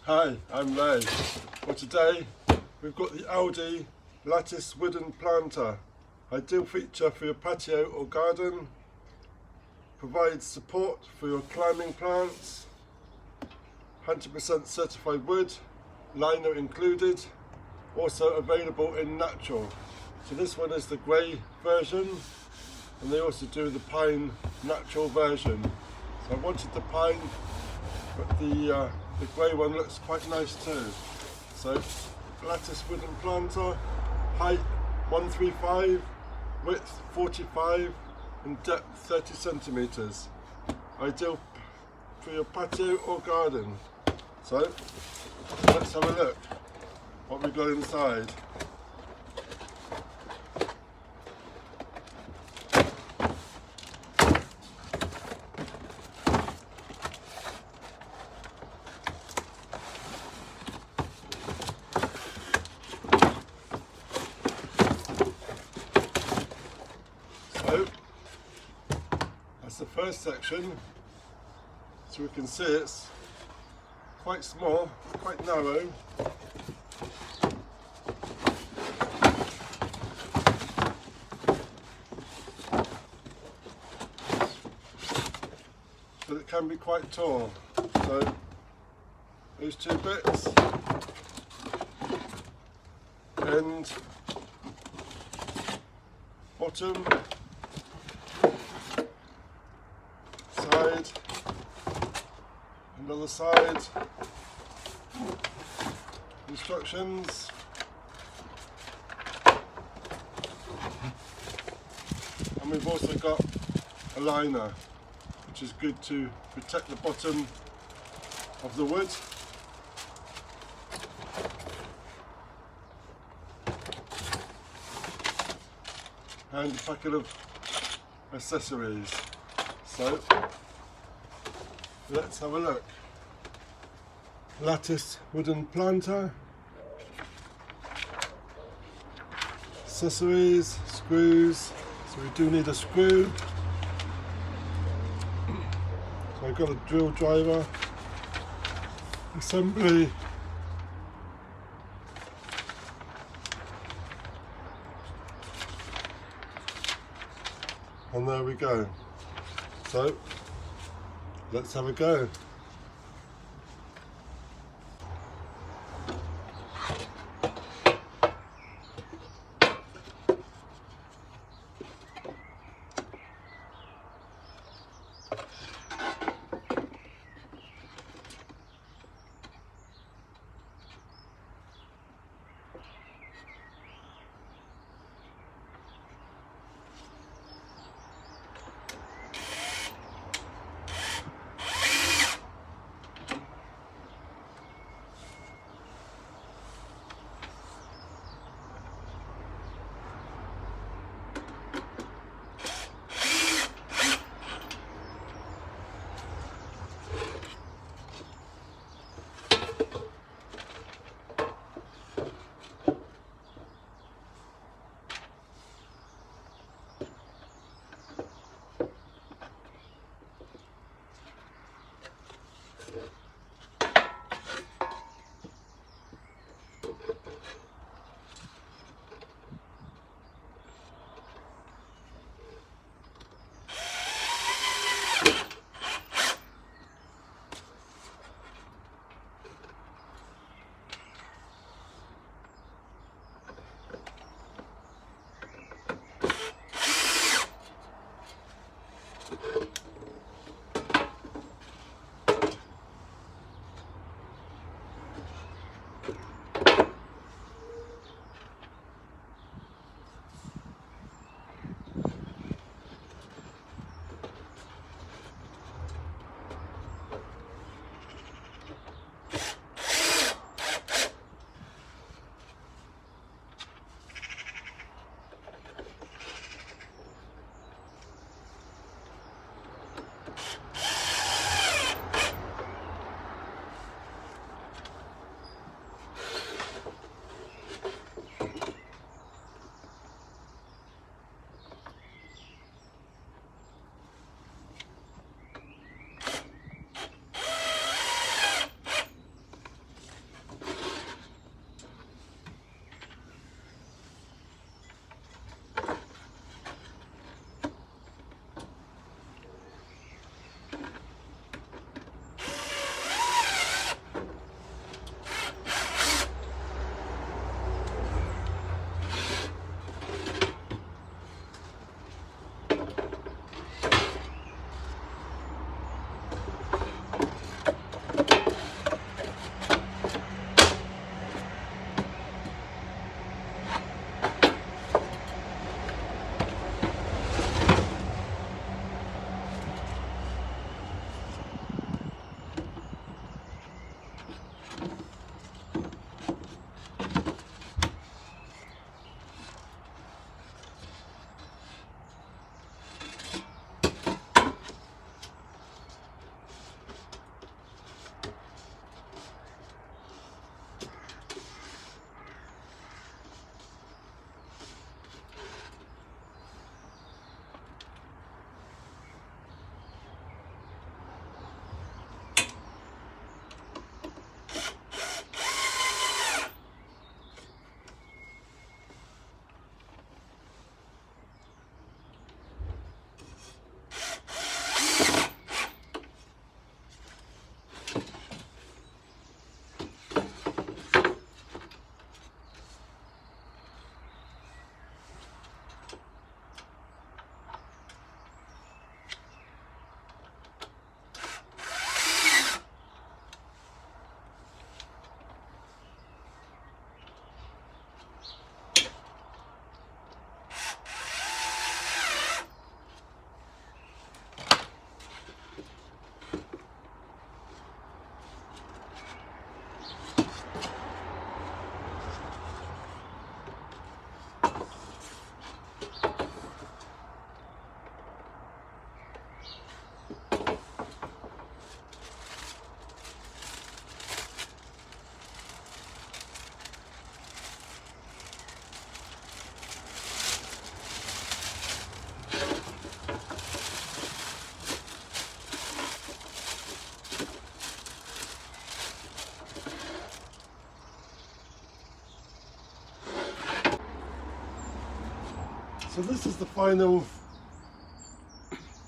Hi, I'm Ray. Well, today we've got the Aldi Lattice Wooden Planter. Ideal feature for your patio or garden. Provides support for your climbing plants. 100% certified wood, liner included. Also available in natural. So this one is the grey version, and they also do the pine natural version. So I wanted the pine, but the grey one looks quite nice too. So lattice wooden planter, height 135, width 45, and depth 30 centimeters. Ideal for your patio or garden. So let's have a look what we've got inside. So that's the first section. So we can see it's quite small, quite narrow. But it can be quite tall. So those two bits, end, bottom, side, another side, instructions, and we've also got a liner, which is good to protect the bottom of the wood. And a packet of accessories. So let's have a look. Lattice wooden planter, accessories, screws. So we do need a screw. So I've got a drill driver, assembly, and there we go. So let's have a go. So this is the final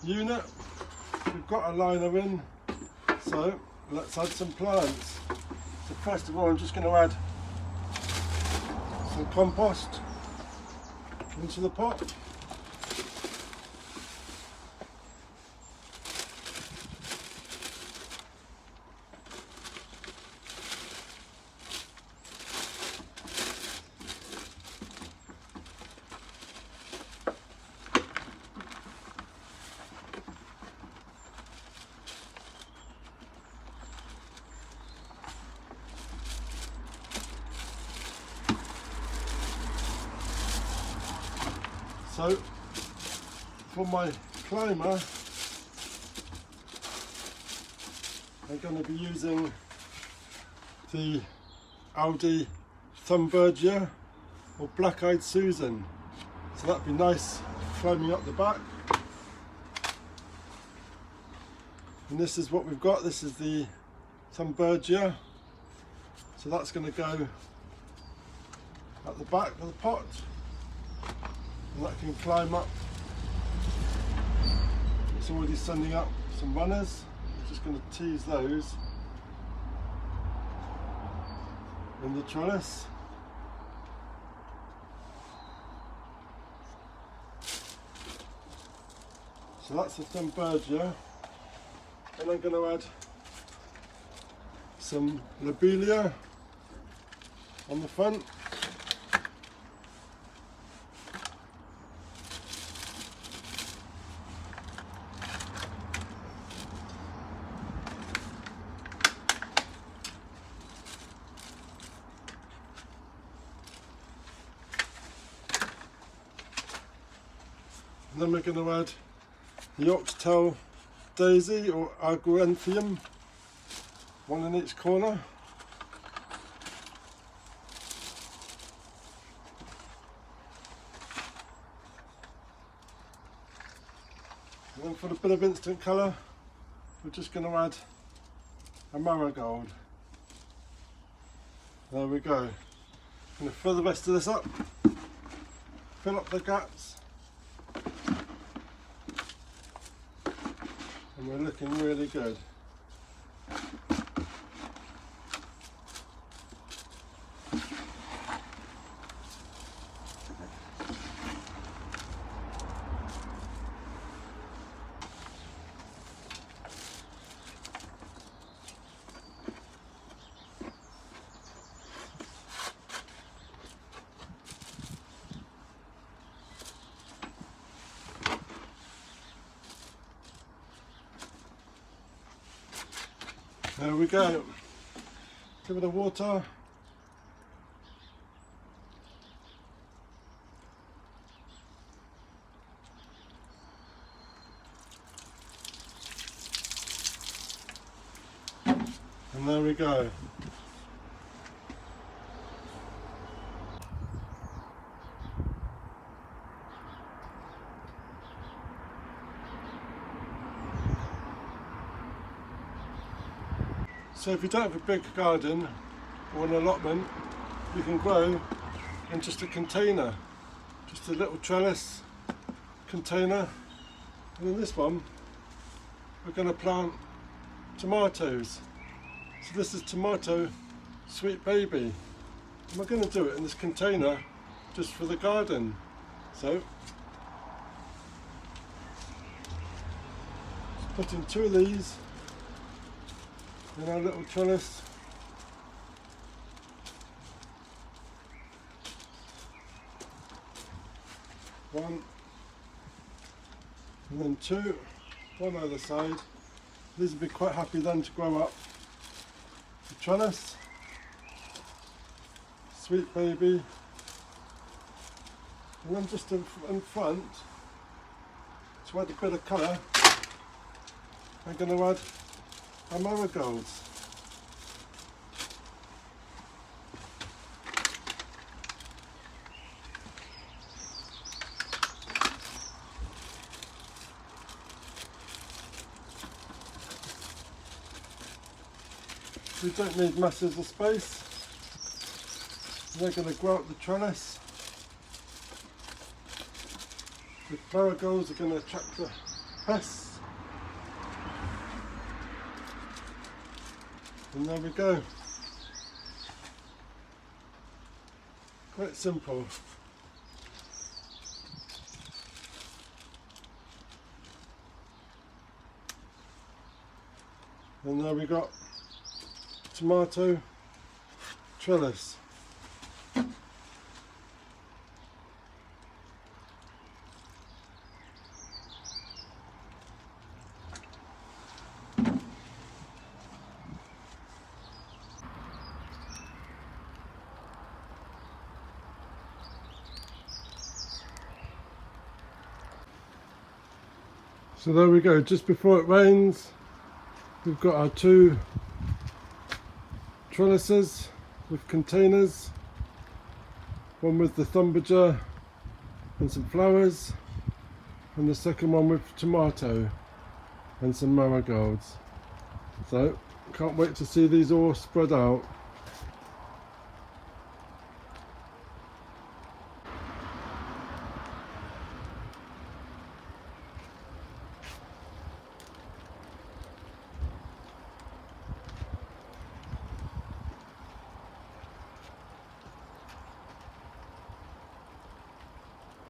unit. We've got our liner in, so let's add some plants. So first of all, I'm just going to add some compost into the pot. So for my climber, I'm going to be using the Aldi Thunbergia or Black-Eyed Susan. So that'd be nice climbing up the back. And this is what we've got. This is the Thunbergia. So that's going to go at the back of the pot. And that can climb up. It's already sending up some runners. I'm just going to tease those in the trellis. So that's the Thunbergia. And I'm going to add some lobelia on the front. And then we're going to add the oxtail daisy or argumenthium, one in each corner. And then for a bit of instant colour, we're just going to add a marigold. There we go. I'm going to fill the rest of this up, fill up the gaps. And we're looking really good. There we go. Give it a water. And there we go. So if you don't have a big garden or an allotment, you can grow in just a container, just a little trellis container. And in this one, we're going to plant tomatoes. So this is tomato sweet baby. And we're going to do it in this container just for the garden. So, just put in 2 of these in our little trellis. One, and then 2, one either side. These will be quite happy then to grow up. The trellis, sweet baby, and then just in front, to add a bit of colour, I'm going to add our marigolds. We don't need masses of space. They're going to grow up the trellis. The marigolds are going to attract the pests. And there we go. Quite simple. And there we got tomato trellis. So there we go, just before it rains, we've got our 2 trellises with containers, one with the thumbager and some flowers, and the second one with tomato and some marigolds. So can't wait to see these all spread out.